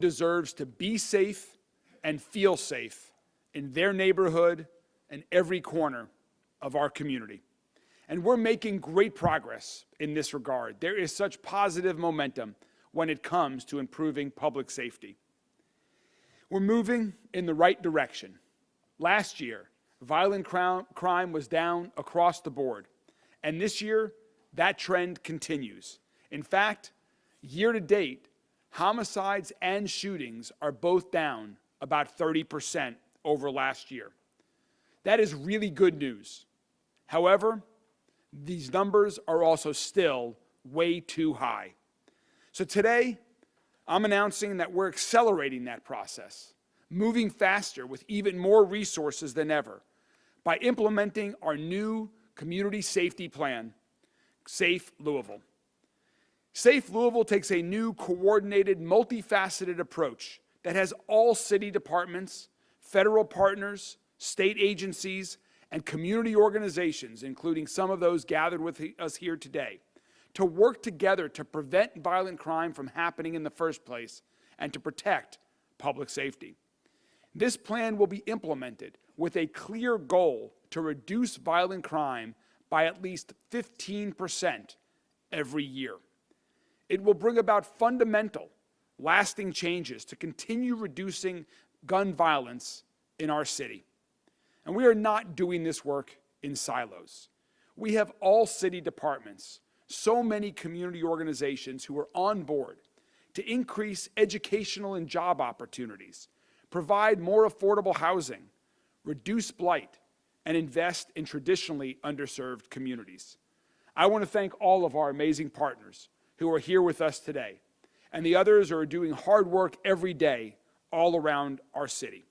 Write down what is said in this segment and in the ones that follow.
deserves to be safe and feel safe in their neighborhood and every corner of our community. And we're making great progress in this regard. There is such positive momentum when it comes to improving public safety. We're moving in the right direction. Last year, violent crime was down across the board. And this year, that trend continues. In fact, year to date, homicides and shootings are both down about 30% over last year. That is really good news. However, these numbers are also still way too high. So today, I'm announcing that we're accelerating that process, moving faster with even more resources than ever by implementing our new community safety plan, Safe Louisville. Safe Louisville takes a new coordinated, multifaceted approach that has all city departments, federal partners, state agencies, and community organizations, including some of those gathered with us here today, to work together to prevent violent crime from happening in the first place and to protect public safety. This plan will be implemented with a clear goal to reduce violent crime by at least 15% every year. It will bring about fundamental, lasting changes to continue reducing gun violence in our city. And we are not doing this work in silos. We have all city departments, so many community organizations who are on board to increase educational and job opportunities, provide more affordable housing, reduce blight, and invest in traditionally underserved communities. I want to thank all of our amazing partners who are here with us today, and the others who are doing hard work every day all around our city.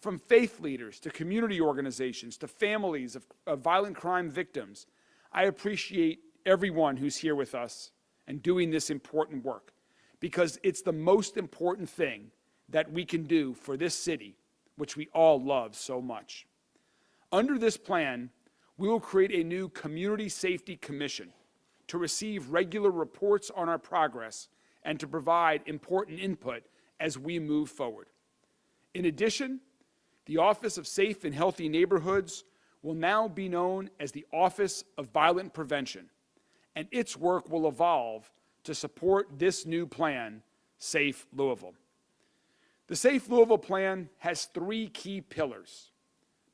From faith leaders to community organizations to families of violent crime victims, I appreciate everyone who's here with us and doing this important work, because it's the most important thing that we can do for this city, which we all love so much. Under this plan, we will create a new Community Safety Commission to receive regular reports on our progress and to provide important input as we move forward. In addition, the Office of Safe and Healthy Neighborhoods will now be known as the Office of Violent Prevention, and its work will evolve to support this new plan, Safe Louisville. The Safe Louisville plan has three key pillars: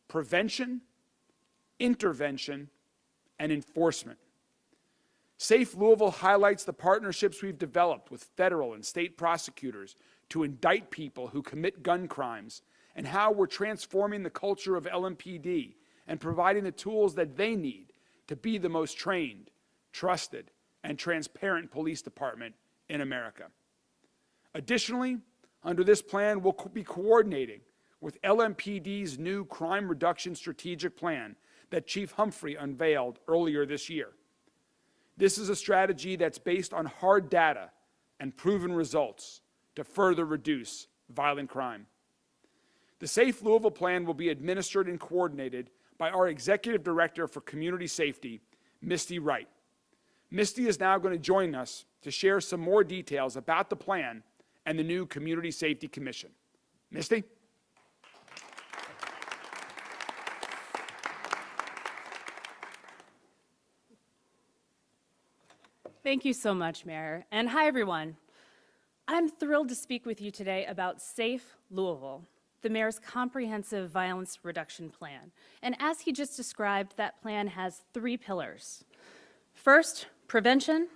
prevention, intervention, and enforcement. Safe Louisville highlights the partnerships we've developed with federal and state prosecutors to indict people who commit gun crimes, and how we're transforming the culture of LMPD and providing the tools that they need to be the most trained, trusted, and transparent police department in America. Additionally, under this plan, we'll be coordinating with LMPD's new crime reduction strategic plan that Chief Humphrey unveiled earlier this year. This is a strategy that's based on hard data and proven results to further reduce violent crime. The Safe Louisville plan will be administered and coordinated by our Executive Director for Community Safety, Misty Wright. Misty is now going to join us to share some more details about the plan and the new Community Safety Commission. Misty? Thank you so much, Mayor. And hi, everyone. I'm thrilled to speak with you today about Safe Louisville, the Mayor's comprehensive violence reduction plan. And as he just described, that plan has three pillars. First, prevention.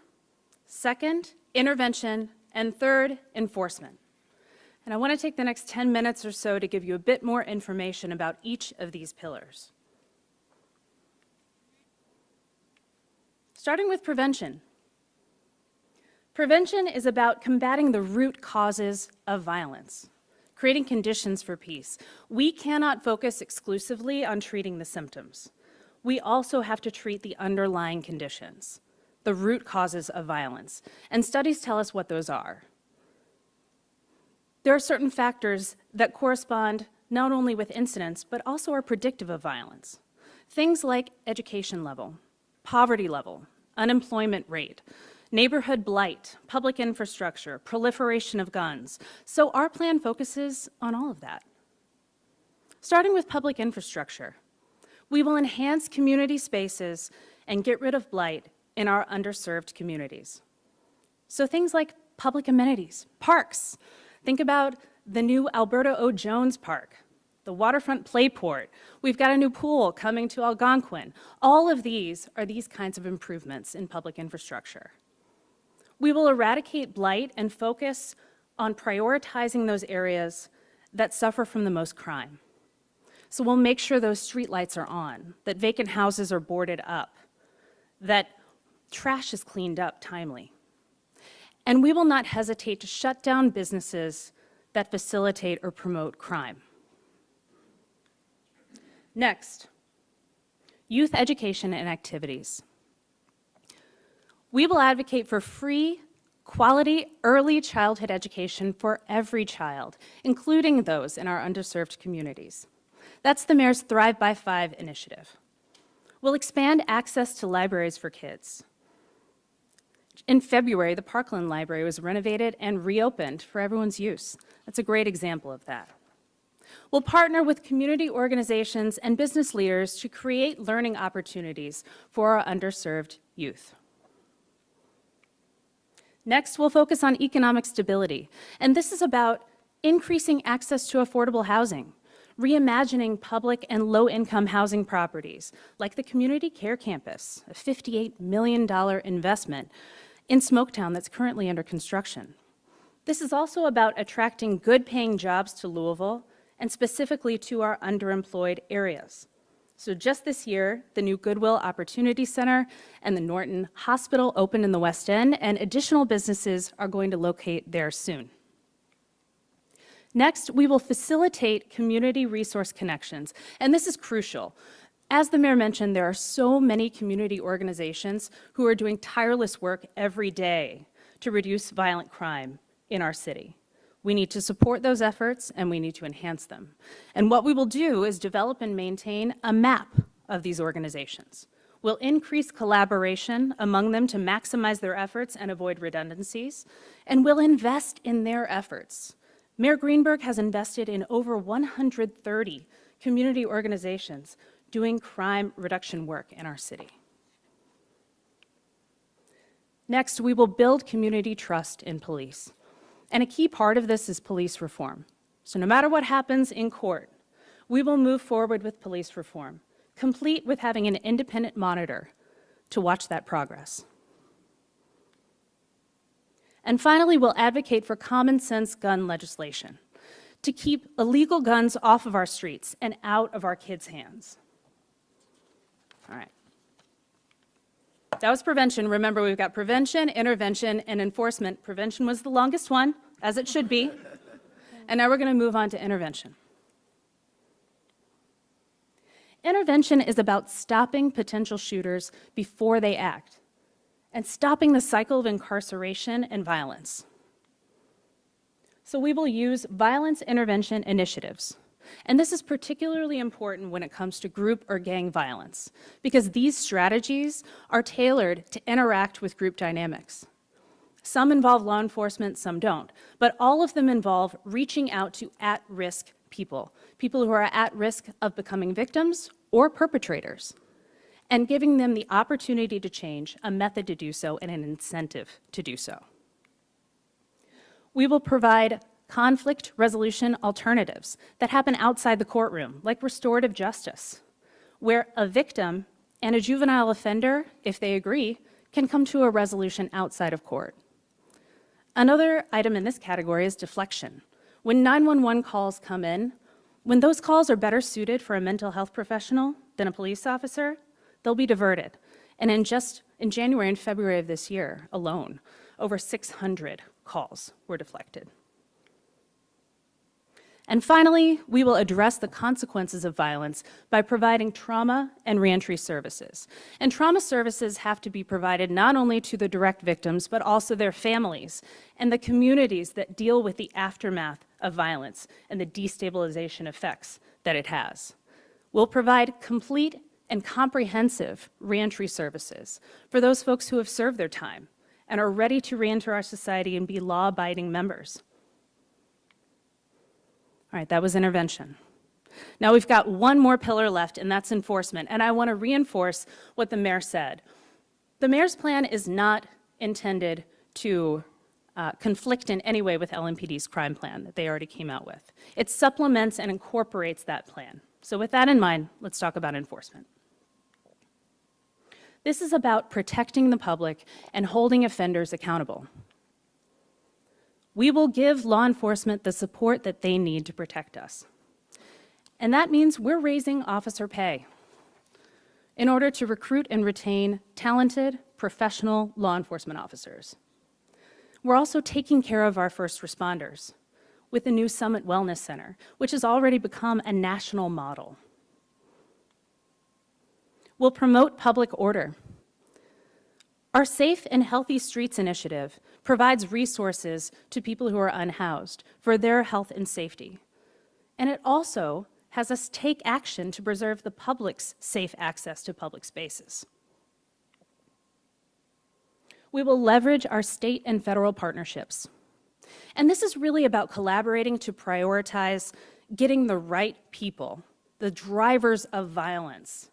Second, intervention. And third, enforcement. And I want to take the next 10 minutes or so to give you a bit more information about each of these pillars. Starting with prevention. Prevention is about combating the root causes of violence, creating conditions for peace. We cannot focus exclusively on treating the symptoms. We also have to treat the underlying conditions, the root causes of violence, and studies tell us what those are. There are certain factors that correspond not only with incidents, but also are predictive of violence. Things like education level, poverty level, unemployment rate, neighborhood blight, public infrastructure, proliferation of guns. So our plan focuses on all of that. Starting with public infrastructure, we will enhance community spaces and get rid of blight in our underserved communities. So things like public amenities, parks. Think about the new Alberta O. Jones Park, the waterfront playport. We've got a new pool coming to Algonquin. All of these are these kinds of improvements in public infrastructure. We will eradicate blight and focus on prioritizing those areas that suffer from the most crime. So we'll make sure those streetlights are on, that vacant houses are boarded up, that trash is cleaned up timely. And we will not hesitate to shut down businesses that facilitate or promote crime. Next, youth education and activities. We will advocate for free, quality, early childhood education for every child, including those in our underserved communities. That's the Mayor's Thrive by 5 initiative. We'll expand access to libraries for kids. In February, the Parkland Library was renovated and reopened for everyone's use. That's a great example of that. We'll partner with community organizations and business leaders to create learning opportunities for our underserved youth. Next, we'll focus on economic stability, and this is about increasing access to affordable housing, reimagining public and low-income housing properties, like the Community Care Campus, a $58 million investment in Smoketown that's currently under construction. This is also about attracting good-paying jobs to Louisville and specifically to our underemployed areas. So just this year, the new Goodwill Opportunity Center and the Norton Hospital opened in the West End, and additional businesses are going to locate there soon. Next, we will facilitate community resource connections, and this is crucial. As the mayor mentioned, there are so many community organizations who are doing tireless work every day to reduce violent crime in our city. We need to support those efforts, and we need to enhance them. And what we will do is develop and maintain a map of these organizations. We'll increase collaboration among them to maximize their efforts and avoid redundancies, and we'll invest in their efforts. Mayor Greenberg has invested in over 130 community organizations doing crime reduction work in our city. Next, we will build community trust in police. And a key part of this is police reform. So no matter what happens in court, we will move forward with police reform, complete with having an independent monitor to watch that progress. And finally, we'll advocate for common sense gun legislation to keep illegal guns off of our streets and out of our kids' hands. All right. That was prevention. Remember, we've got prevention, intervention, and enforcement. Prevention was the longest one, as it should be. And now we're going to move on to intervention. Intervention is about stopping potential shooters before they act and stopping the cycle of incarceration and violence. So we will use violence intervention initiatives. And this is particularly important when it comes to group or gang violence, because these strategies are tailored to interact with group dynamics. Some involve law enforcement, some don't, but all of them involve reaching out to at-risk people, people who are at risk of becoming victims or perpetrators, and giving them the opportunity to change, a method to do so, and an incentive to do so. We will provide conflict resolution alternatives that happen outside the courtroom, like restorative justice, where a victim and a juvenile offender, if they agree, can come to a resolution outside of court. Another item in this category is deflection. When 911 calls come in, when those calls are better suited for a mental health professional than a police officer, they'll be diverted. And in January and February of this year alone, over 600 calls were deflected. And finally, we will address the consequences of violence by providing trauma and reentry services. And trauma services have to be provided not only to the direct victims, but also their families and the communities that deal with the aftermath of violence and the destabilization effects that it has. We'll provide complete and comprehensive reentry services for those folks who have served their time and are ready to reenter our society and be law-abiding members. All right, that was intervention. Now we've got one more pillar left, and that's enforcement, and I want to reinforce what the mayor said. The mayor's plan is not intended to conflict in any way with LMPD's crime plan that they already came out with. It supplements and incorporates that plan. So with that in mind, let's talk about enforcement. This is about protecting the public and holding offenders accountable. We will give law enforcement the support that they need to protect us. And that means we're raising officer pay in order to recruit and retain talented, professional law enforcement officers. We're also taking care of our first responders with the new Summit Wellness Center, which has already become a national model. We'll promote public order. Our Safe and Healthy Streets initiative provides resources to people who are unhoused for their health and safety. And it also has us take action to preserve the public's safe access to public spaces. We will leverage our state and federal partnerships. And this is really about collaborating to prioritize getting the right people, the drivers of violence,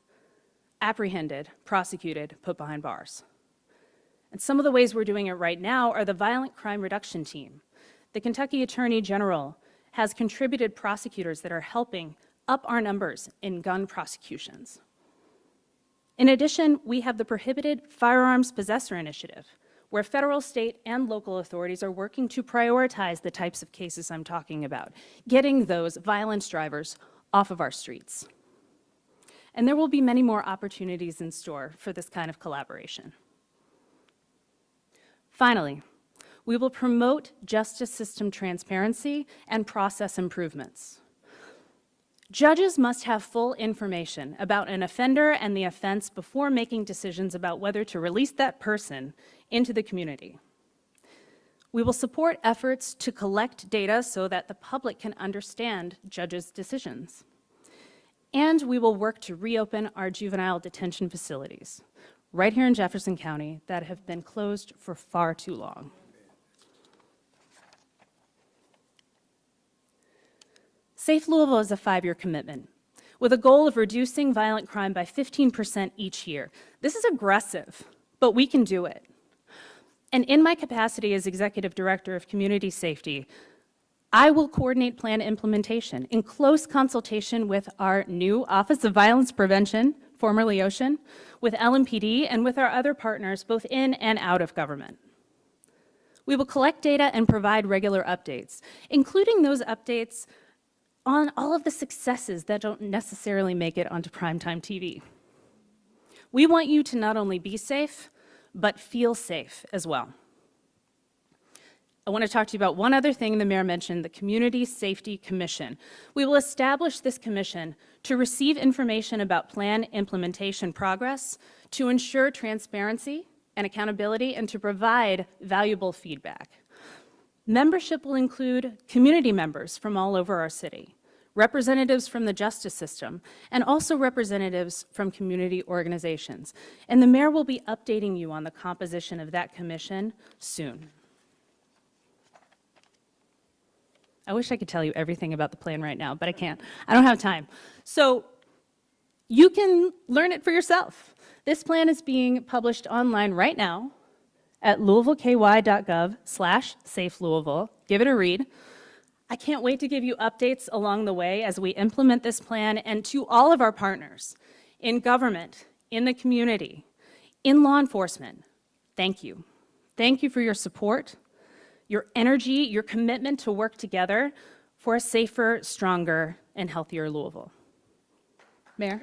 apprehended, prosecuted, put behind bars. And some of the ways we're doing it right now are the Violent Crime Reduction Team. The Kentucky Attorney General has contributed prosecutors that are helping up our numbers in gun prosecutions. In addition, we have the Prohibited Firearms Possessor Initiative, where federal, state, and local authorities are working to prioritize the types of cases I'm talking about, getting those violence drivers off of our streets. And there will be many more opportunities in store for this kind of collaboration. Finally, we will promote justice system transparency and process improvements. Judges must have full information about an offender and the offense before making decisions about whether to release that person into the community. We will support efforts to collect data so that the public can understand judges' decisions. And we will work to reopen our juvenile detention facilities right here in Jefferson County that have been closed for far too long. Safe Louisville is a 5-year commitment with a goal of reducing violent crime by 15% each year. This is aggressive, but we can do it. And in my capacity as Executive Director of Community Safety, I will coordinate plan implementation in close consultation with our new Office of Violence Prevention, formerly OCEAN, with LMPD, and with our other partners, both in and out of government. We will collect data and provide regular updates, including those updates on all of the successes that don't necessarily make it onto primetime TV. We want you to not only be safe, but feel safe as well. I want to talk to you about one other thing the mayor mentioned, the Community Safety Commission. We will establish this commission to receive information about plan implementation progress, to ensure transparency and accountability, and to provide valuable feedback. Membership will include community members from all over our city, representatives from the justice system, and also representatives from community organizations. And the mayor will be updating you on the composition of that commission soon. I wish I could tell you everything about the plan right now, but I can't. I don't have time. So you can learn it for yourself. This plan is being published online right now at louisvilleky.gov/safelouisville. Give it a read. I can't wait to give you updates along the way as we implement this plan, and to all of our partners in government, in the community, in law enforcement, thank you. Thank you for your support, your energy, your commitment to work together for a safer, stronger, and healthier Louisville. Mayor?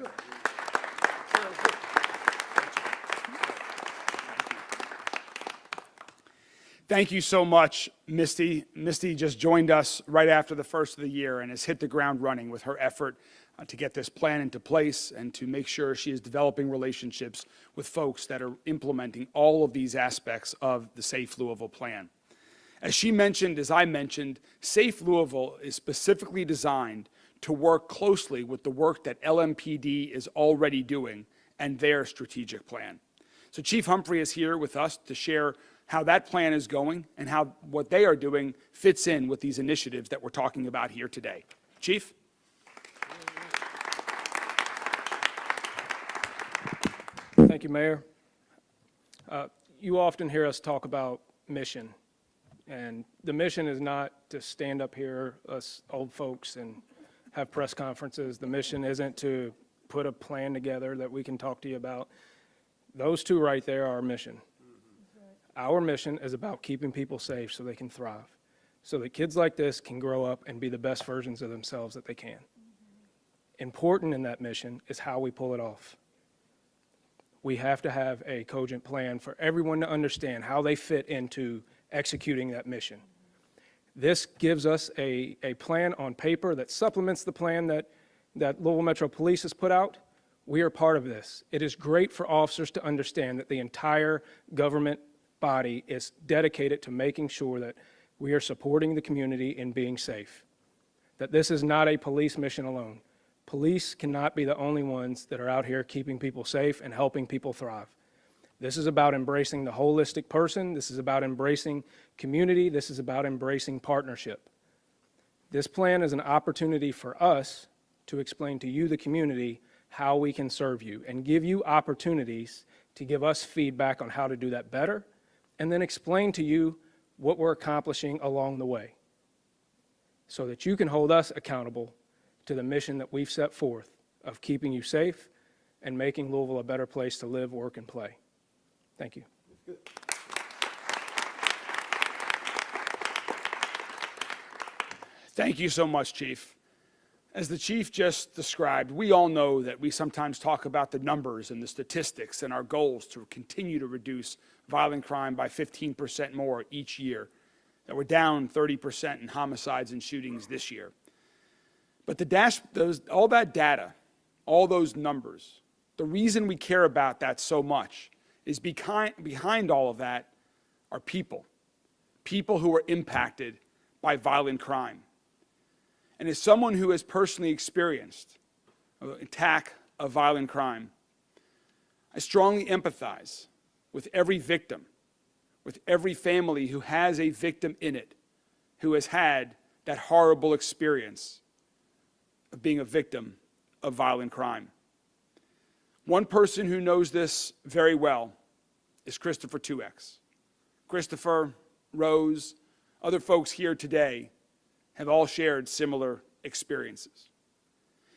Thank you so much, Misty. Misty just joined us right after the first of the year and has hit the ground running with her effort to get this plan into place and to make sure she is developing relationships with folks that are implementing all of these aspects of the Safe Louisville plan. As she mentioned, as I mentioned, Safe Louisville is specifically designed to work closely with the work that LMPD is already doing and their strategic plan. So Chief Humphrey is here with us to share how that plan is going and how what they are doing fits in with these initiatives that we're talking about here today. Chief? Thank you, Mayor. You often hear us talk about mission, and the mission is not to stand up here, us old folks, and have press conferences. The mission isn't to put a plan together that we can talk to you about. Those two right there are our mission. Our mission is about keeping people safe so they can thrive, so that kids like this can grow up and be the best versions of themselves that they can. Important in that mission is how we pull it off. We have to have a cogent plan for everyone to understand how they fit into executing that mission. This gives us a plan on paper that supplements the plan that Louisville Metro Police has put out. We are part of this. It is great for officers to understand that the entire government body is dedicated to making sure that we are supporting the community in being safe, that this is not a police mission alone. Police cannot be the only ones that are out here keeping people safe and helping people thrive. This is about embracing the holistic person. This is about embracing community. This is about embracing partnership. This plan is an opportunity for us to explain to you, the community, how we can serve you and give you opportunities to give us feedback on how to do that better, and then explain to you what we're accomplishing along the way so that you can hold us accountable to the mission that we've set forth of keeping you safe and making Louisville a better place to live, work, and play. Thank you. Thank you so much, Chief. As the Chief just described, we all know that we sometimes talk about the numbers and the statistics and our goals to continue to reduce violent crime by 15% more each year, that we're down 30% in homicides and shootings this year. But all that data, all those numbers, the reason we care about that so much is behind all of that are people who are impacted by violent crime. And as someone who has personally experienced an attack of violent crime, I strongly empathize with every victim, with every family who has a victim in it, who has had that horrible experience of being a victim of violent crime. One person who knows this very well is Christopher 2X. Christopher, Rose, other folks here today have all shared similar experiences.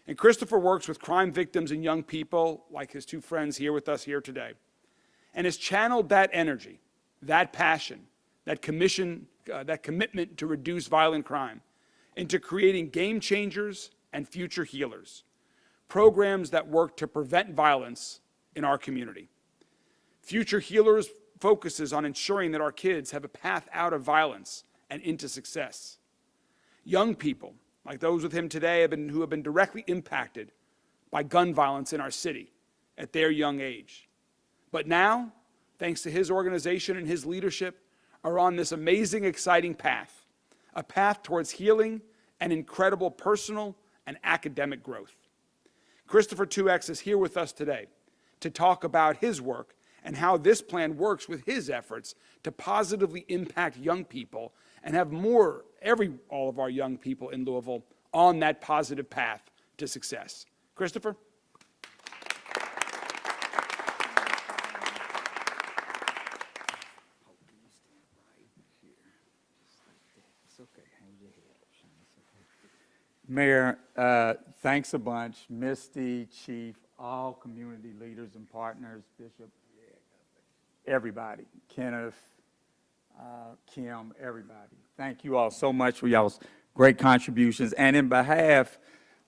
And Christopher works with crime victims and young people like his two friends here with us here today, and has channeled that energy, that passion, that commitment to reduce violent crime into creating game changers and future healers, programs that work to prevent violence in our community. Future Healers focuses on ensuring that our kids have a path out of violence and into success. Young people, like those with him today, who have been directly impacted by gun violence in our city at their young age. But now, thanks to his organization and his leadership, are on this amazing, exciting path, a path towards healing and incredible personal and academic growth. Christopher 2X is here with us today to talk about his work and how this plan works with his efforts to positively impact young people and have all of our young people in Louisville on that positive path to success. Christopher? Mayor, thanks a bunch. Misty, Chief, all community leaders and partners, Bishop, everybody, Kenneth, Kim, everybody. Thank you all so much for y'all's great contributions. And in behalf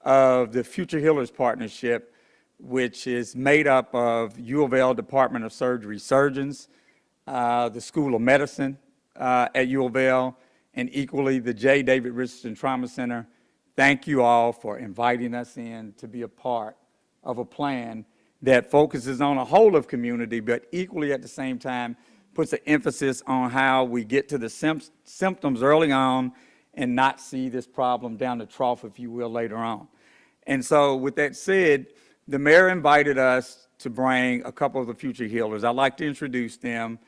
of the Future Healers Partnership, which is made up of U of L Department of Surgery surgeons, the School of Medicine at U of L, and equally the J. David Richardson Trauma Center, thank you all for inviting us in to be a part of a plan that focuses on a whole of community, but equally at the same time puts an emphasis on how we get to the symptoms early on and not see this problem down the trough, if you will, later on. And so with that said, the mayor invited us to bring a couple of the future healers. I'd like to introduce them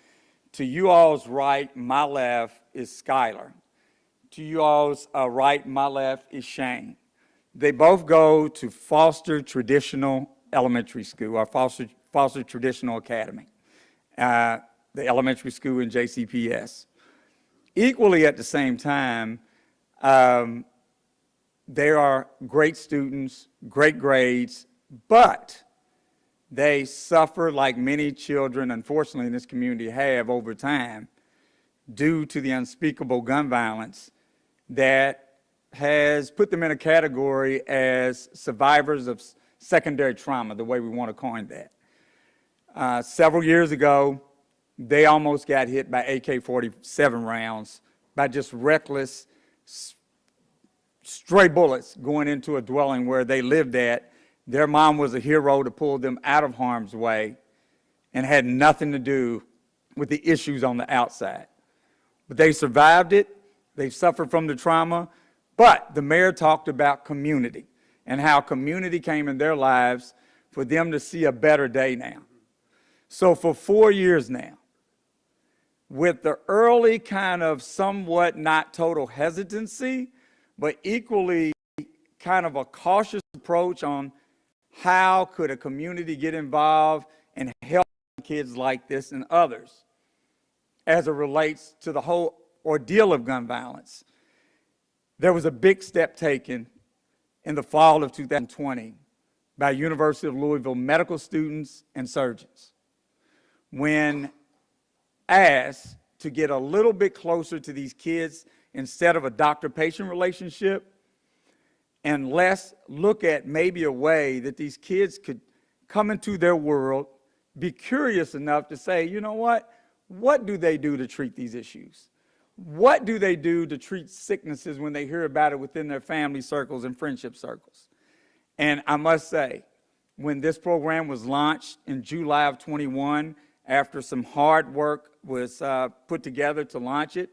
To you all's right, my left, is Skylar. To you all's right, my left, is Shane. They both go to Foster Traditional Elementary School, or Foster Traditional Academy, the elementary school in JCPS. Equally at the same time, they are great students, great grades, but they suffer like many children, unfortunately, in this community have over time due to the unspeakable gun violence that has put them in a category as survivors of secondary trauma, the way we want to coin that. Several years ago, they almost got hit by AK-47 rounds by just reckless stray bullets going into a dwelling where they lived at. Their mom was a hero to pull them out of harm's way and had nothing to do with the issues on the outside. But they survived it. They suffered from the trauma. But the mayor talked about community and how community came in their lives for them to see a better day now. So for 4 years now, with the early kind of somewhat not total hesitancy, but equally kind of a cautious approach on how could a community get involved and help kids like this and others as it relates to the whole ordeal of gun violence. There was a big step taken in the fall of 2020 by University of Louisville medical students and surgeons when asked to get a little bit closer to these kids instead of a doctor-patient relationship, and let's look at maybe a way that these kids could come into their world, be curious enough to say, you know what do they do to treat these issues? What do they do to treat sicknesses when they hear about it within their family circles and friendship circles? And I must say, when this program was launched in July of 21, after some hard work was put together to launch it,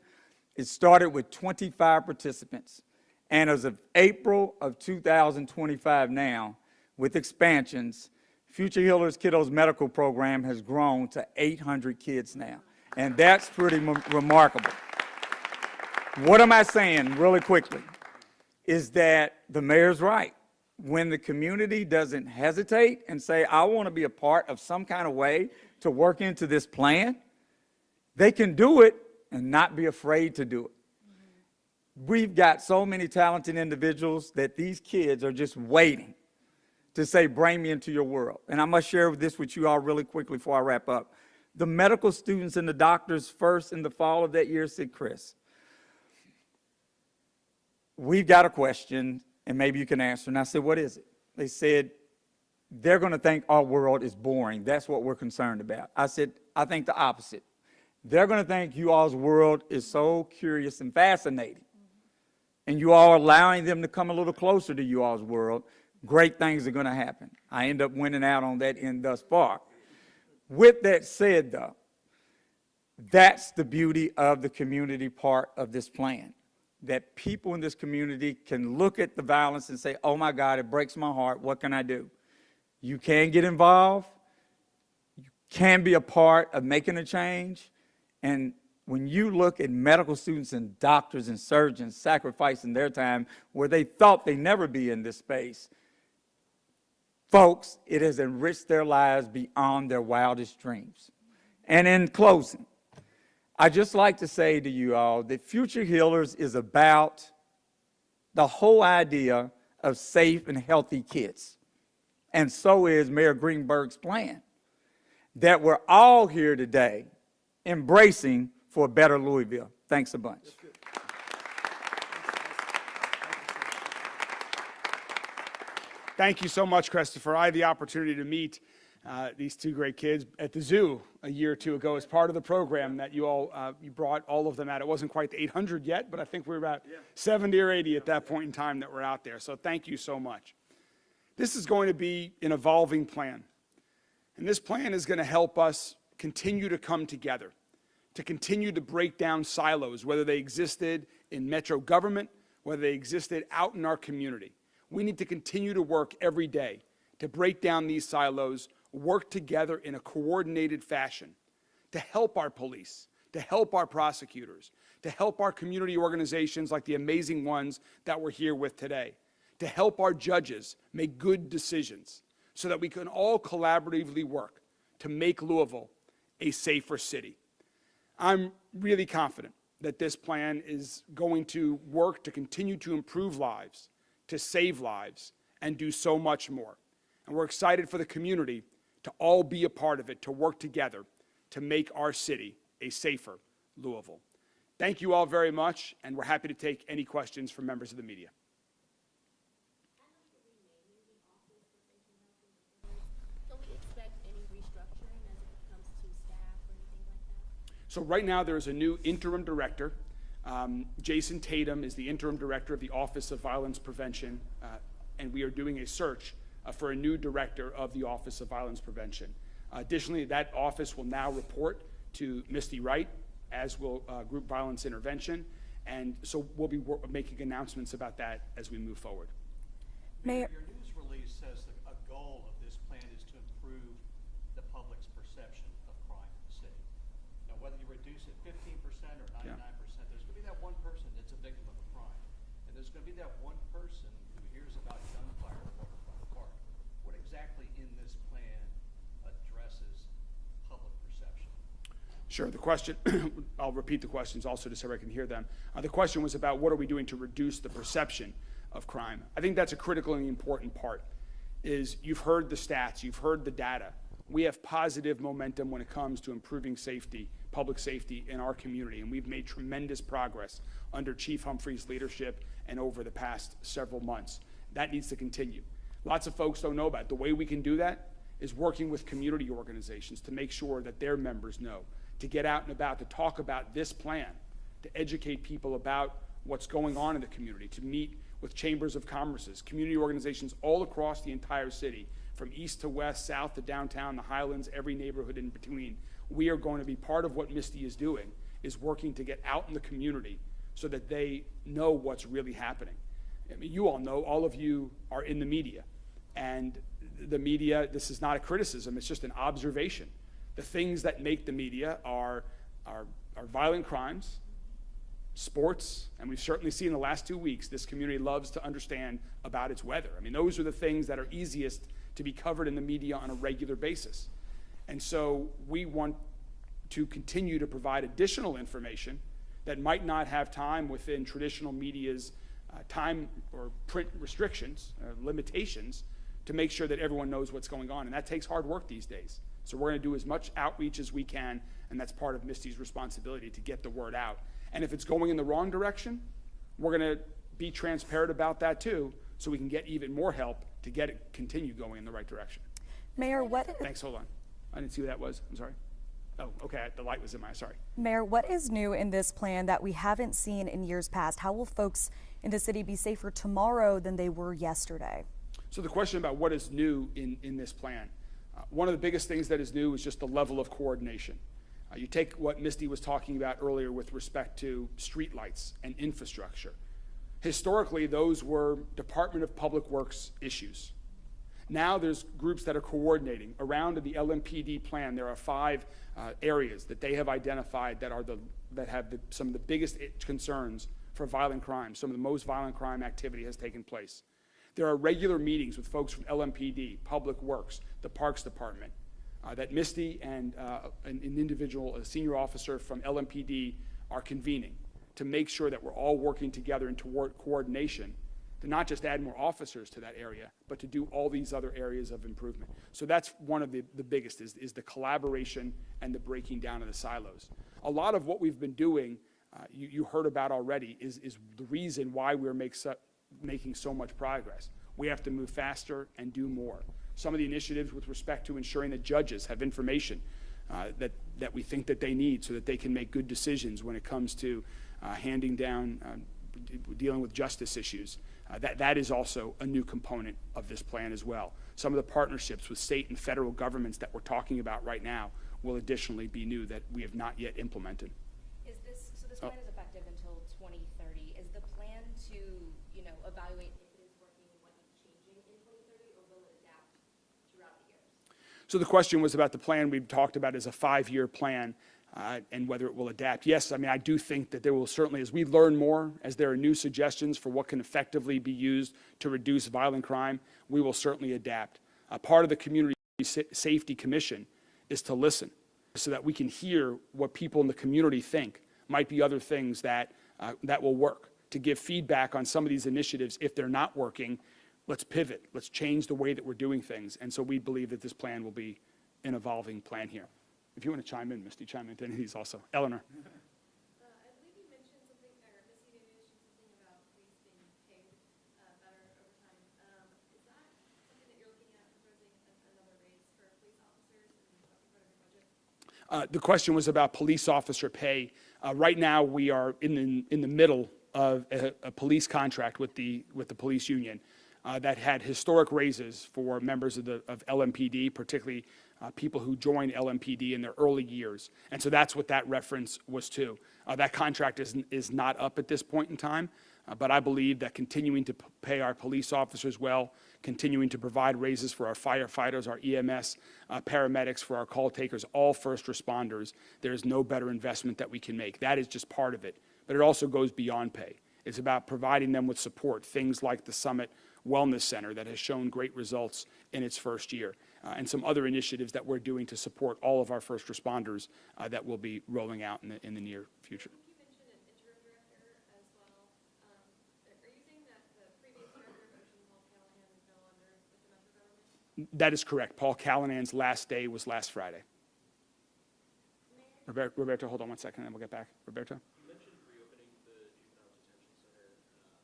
it started with 25 participants. And as of April of 2025 now, with expansions, Future Healers Kiddos Medical Program has grown to 800 kids now. And that's pretty remarkable. What am I saying really quickly is that the mayor's right. When the community doesn't hesitate and say, I want to be a part of some kind of way to work into this plan, they can do it and not be afraid to do it. We've got so many talented individuals that these kids are just waiting to say, bring me into your world. And I must share this with you all really quickly before I wrap up. The medical students and the doctors first in the fall of that year said, Chris, we've got a question and maybe you can answer. And I said, what is it? They said, they're going to think our world is boring. That's what we're concerned about. I said, I think the opposite. They're going to think you all's world is so curious and fascinating. And you all are allowing them to come a little closer to you all's world, great things are going to happen. I end up winning out on that end thus far. With that said, though, that's the beauty of the community part of this plan, that people in this community can look at the violence and say, oh my God, it breaks my heart, what can I do? You can get involved, you can be a part of making a change, and when you look at medical students and doctors and surgeons sacrificing their time where they thought they'd never be in this space, folks, it has enriched their lives beyond their wildest dreams. And in closing, I'd just like to say to you all that Future Healers is about the whole idea of safe and healthy kids. And so is Mayor Greenberg's plan, that we're all here today embracing for a better Louisville. Thanks a bunch. Thank you so much, Christopher. I had the opportunity to meet these two great kids at the zoo a year or two ago as part of the program that you all, you brought all of them out. It wasn't quite the 800 yet, but I think we were about 70 or 80 at that point in time that were out there. So thank you so much. This is going to be an evolving plan. And this plan is going to help us continue to come together, to continue to break down silos, whether they existed in metro government, whether they existed out in our community. We need to continue to work every day to break down these silos, work together in a coordinated fashion to help our police, to help our prosecutors, to help our community organizations like the amazing ones that we're here with today, to help our judges make good decisions so that we can all collaboratively work to make Louisville a safer city. I'm really confident that this plan is going to work to continue to improve lives, to save lives, and do so much more. And we're excited for the community to all be a part of it, to work together to make our city a safer Louisville. Thank you all very much, and we're happy to take any questions from members of the media. Don't we expect any restructuring as it comes to staff or anything like that? So right now, there is a new interim director. Jason Tatum is the interim director of the Office of Violence Prevention, and we are doing a search for a new director of the Office of Violence Prevention. Additionally, that office will now report to Misty Wright, as will Group Violence Intervention, and so we'll be making announcements about that as we move forward. Mayor, your news release says that a goal of this plan is to improve the public's perception of crime in the city. Now, whether you reduce it 15% or 99%, there's going to be that one person that's a victim of a crime, and there's going to be that one person who hears about gunfire over by the park. What exactly in this plan addresses public perception? Sure. The question, I'll repeat the questions also just so I can hear them. The question was about what are we doing to reduce the perception of crime. I think that's a critically important part, is you've heard the stats, you've heard the data. We have positive momentum when it comes to improving safety, public safety in our community, and we've made tremendous progress under Chief Humphrey's leadership and over the past several months. That needs to continue. Lots of folks don't know about it. The way we can do that is working with community organizations to make sure that their members know, to get out and about, to talk about this plan, to educate people about what's going on in the community, to meet with chambers of commerce, community organizations all across the entire city, from east to west, south to downtown, the Highlands, every neighborhood in between. We are going to be part of what Misty is doing, is working to get out in the community so that they know what's really happening. I mean, you all know, all of you are in the media, and the media, this is not a criticism, it's just an observation. The things that make the media are violent crimes, sports, and we've certainly seen in the last 2 weeks, this community loves to understand about its weather. I mean, those are the things that are easiest to be covered in the media on a regular basis. And so we want to continue to provide additional information that might not have time within traditional media's time or print restrictions, limitations, to make sure that everyone knows what's going on. And that takes hard work these days. So we're going to do as much outreach as we can, and that's part of Misty's responsibility to get the word out. And if it's going in the wrong direction, we're going to be transparent about that too, so we can get even more help to get it continue going in the right direction. Mayor, Thanks, hold on. I didn't see who that was, I'm sorry. Oh, okay, the light was in my, sorry. Mayor, what is new in this plan that we haven't seen in years past? How will folks in the city be safer tomorrow than they were yesterday? So the question about what is new in this plan. One of the biggest things that is new is just the level of coordination. You take what Misty was talking about earlier with respect to streetlights and infrastructure. Historically, those were Department of Public Works issues. Now there's groups that are coordinating. Around the LMPD plan, there are 5 areas that they have identified that have some of the biggest concerns for violent crime. Some of the most violent crime activity has taken place. There are regular meetings with folks from LMPD, Public Works, the Parks Department, that Misty and an individual, a senior officer from LMPD, are convening to make sure that we're all working together in toward coordination to not just add more officers to that area, but to do all these other areas of improvement. So that's one of the biggest, is the collaboration and the breaking down of the silos. A lot of what we've been doing, you heard about already, is the reason why we're making so much progress. We have to move faster and do more. Some of the initiatives with respect to ensuring that judges have information that we think that they need so that they can make good decisions when it comes to handing down, dealing with justice issues. That is also a new component of this plan as well. Some of the partnerships with state and federal governments that we're talking about right now will additionally be new that we have not yet implemented. So this plan is effective until 2030. Is the plan to, evaluate if it is working and what needs changing in 2030, or will it adapt throughout the years? So the question was about the plan we've talked about as a 5-year plan and whether it will adapt. Yes, I mean, I do think that there will certainly, as we learn more, as there are new suggestions for what can effectively be used to reduce violent crime, we will certainly adapt. Part of the Community Safety Commission is to listen so that we can hear what people in the community think might be other things that will work, to give feedback on some of these initiatives. If they're not working, let's pivot, let's change the way that we're doing things. And so we believe that this plan will be an evolving plan here. If you want to chime in, Misty, chime in to any of these also. Eleanor. I believe you mentioned something, or Missy maybe mentioned something about police being paid better over time. Is that something that you're looking at proposing another raise for police officers and part of your budget? The question was about police officer pay. Right now, we are in the middle of a police contract with the police union that had historic raises for members of LMPD, particularly people who joined LMPD in their early years. And so that's what that reference was to. That contract is not up at this point in time, but I believe that continuing to pay our police officers well, continuing to provide raises for our firefighters, our EMS, paramedics, for our call takers, all first responders, there is no better investment that we can make. That is just part of it, but it also goes beyond pay. It's about providing them with support, things like the Summit Wellness Center that has shown great results in its first year, and some other initiatives that we're doing to support all of our first responders that will be rolling out in the near future. You mentioned an interim director as well. Are you saying that the previous director of Ocean, Paul Callahan, is no longer with the Metro government? That is correct. Paul Callahan's last day was last Friday. Roberto, hold on one second, and we'll get back. Roberto? You mentioned reopening the Juvenile Detention Center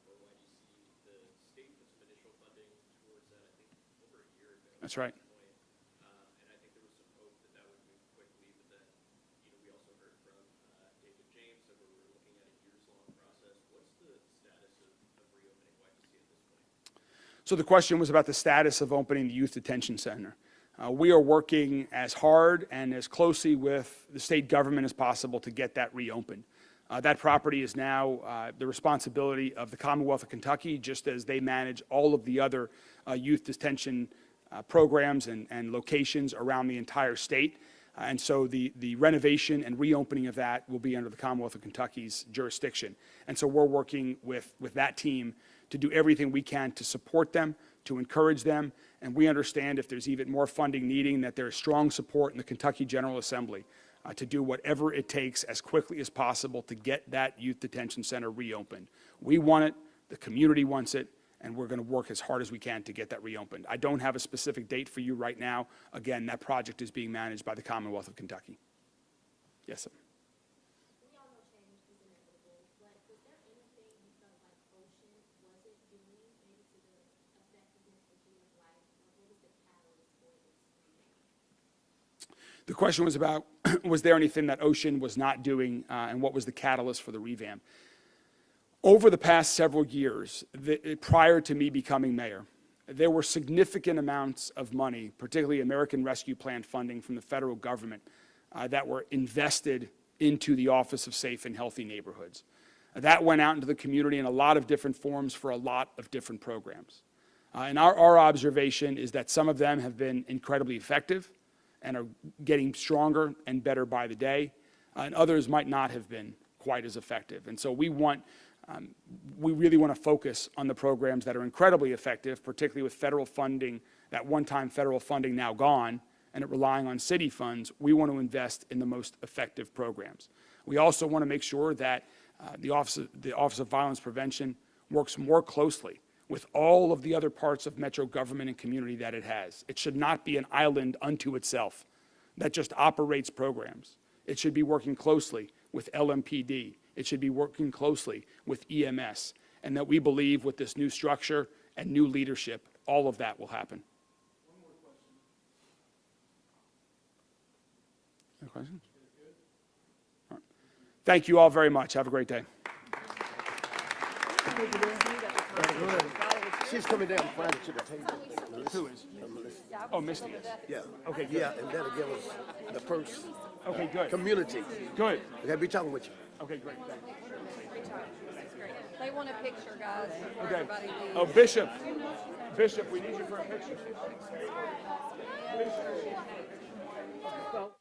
or YDC. The state put some initial funding towards that, I think, over a year ago. That's right. And I think there was some hope that that would move quickly, but then, we also heard from David James that we were looking at a years-long process. What's the status of reopening YDC at this point? So the question was about the status of opening the Youth Detention Center. We are working as hard and as closely with the state government as possible to get that reopened. That property is now the responsibility of the Commonwealth of Kentucky, just as they manage all of the other youth detention programs and locations around the entire state. And so the renovation and reopening of that will be under the Commonwealth of Kentucky's jurisdiction. And so we're working with that team to do everything we can to support them, to encourage them, and we understand if there's even more funding needing, that there is strong support in the Kentucky General Assembly to do whatever it takes as quickly as possible to get that youth detention center reopened. We want it, the community wants it, and we're going to work as hard as we can to get that reopened. I don't have a specific date for you right now. Again, that project is being managed by the Commonwealth of Kentucky. Yes, sir. We all know change is inevitable, but was there anything you felt like Ocean wasn't doing, maybe to the effectiveness that you would like? What was the catalyst for this revamp? The question was about, was there anything that Ocean was not doing, and what was the catalyst for the revamp? Over the past several years, prior to me becoming mayor, there were significant amounts of money, particularly American Rescue Plan funding from the federal government, that were invested into the Office of Safe and Healthy Neighborhoods. That went out into the community in a lot of different forms for a lot of different programs. And our observation is that some of them have been incredibly effective and are getting stronger and better by the day, and others might not have been quite as effective. And so we really want to focus on the programs that are incredibly effective, particularly with federal funding, that one-time federal funding now gone, and it relying on city funds. We want to invest in the most effective programs. We also want to make sure that the Office of Violence Prevention works more closely with all of the other parts of metro government and community that it has. It should not be an island unto itself that just operates programs. It should be working closely with LMPD. It should be working closely with EMS, and that we believe with this new structure and new leadership, all of that will happen. One more question. Any questions? All right. Thank you all very much. Have a great day. She's coming down Friday to the table. Who is? Oh, Misty is. Yeah. Okay, good. Yeah, and that'll give us the first Okay, good. community. Good. Okay, be talking with you. Okay, great. Thank you. Great job. This is great. want a picture, guys, before Okay. everybody leaves. Oh, Bishop. Bishop, we need you for a picture. Well,